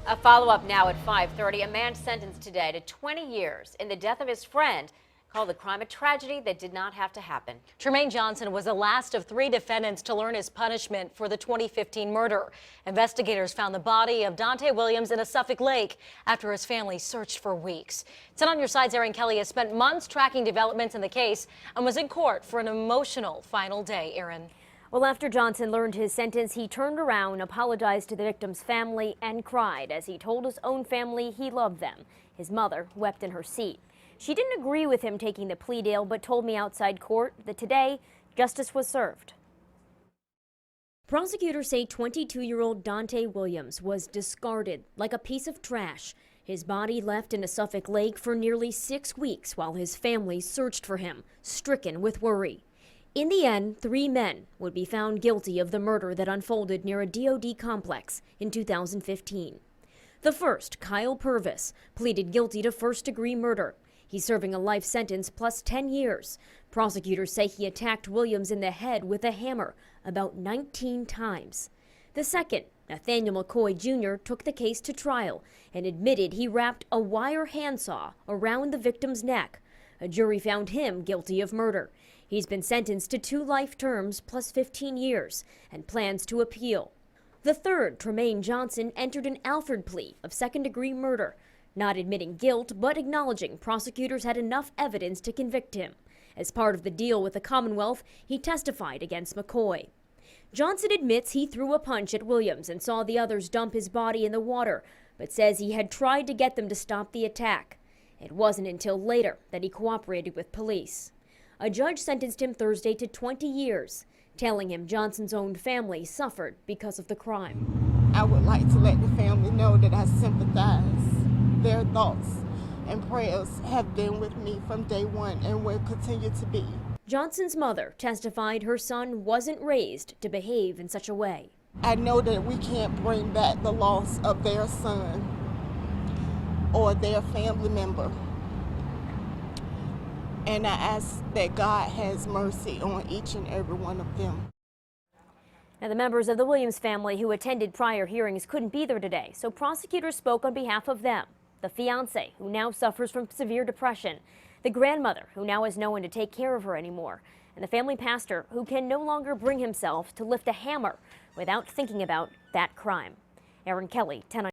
A follow-up now at 5:30. A man sentenced today to 20 years in the death of his friend called the crime a tragedy that did not have to happen. Tremayne Johnson was the last of 3 defendants to learn his punishment for the 2015 murder. Investigators found the body of Donta Williams in a Suffolk lake after his family searched for weeks. 10 on your side's ERIN Kelly has spent months tracking developments in the case and was in court for an emotional final day. ERIN. Well, after Johnson learned his sentence, he turned around, apologized to the victim's family, and cried as he told his own family he loved them. His mother wept in her seat. She didn't agree with him taking the plea deal, but told me outside court that today, justice was served. Prosecutors say 22-year-old Donta Williams was discarded like a piece of trash. His body left in a Suffolk lake for nearly 6 weeks while his family searched for him, stricken with worry. In the end, 3 men would be found guilty of the murder that unfolded near a DOD complex in 2015. The first, Kyle Purvis, pleaded guilty to first-degree murder. He's serving a life sentence plus 10 years. Prosecutors say he attacked Williams in the head with a hammer about 19 times. The second, Nathaniel McCoy Jr., took the case to trial and admitted he wrapped a wire handsaw around the victim's neck. A jury found him guilty of murder. He's been sentenced to 2 life terms plus 15 years and plans to appeal. The third, Tremayne Johnson, entered an Alford plea of second-degree murder, not admitting guilt but acknowledging prosecutors had enough evidence to convict him. As part of the deal with the Commonwealth, he testified against McCoy. Johnson admits he threw a punch at Williams and saw the others dump his body in the water, but says he had tried to get them to stop the attack. It wasn't until later that he cooperated with police. A judge sentenced him Thursday to 20 years, telling him Johnson's own family suffered because of the crime. I would like to let the family know that I sympathize. Their thoughts and prayers have been with me from day one and will continue to be. Johnson's mother testified her son wasn't raised to behave in such a way. I know that we can't bring back the loss of their son or their family member. And I ask that God has mercy on each and every one of them. Now, the members of the Williams family who attended prior hearings couldn't be there today, so prosecutors spoke on behalf of them. The fiance, who now suffers from severe depression, the grandmother, who now has no one to take care of her anymore, and the family pastor, who can no longer bring himself to lift a hammer without thinking about that crime. ERIN Kelly, 10 on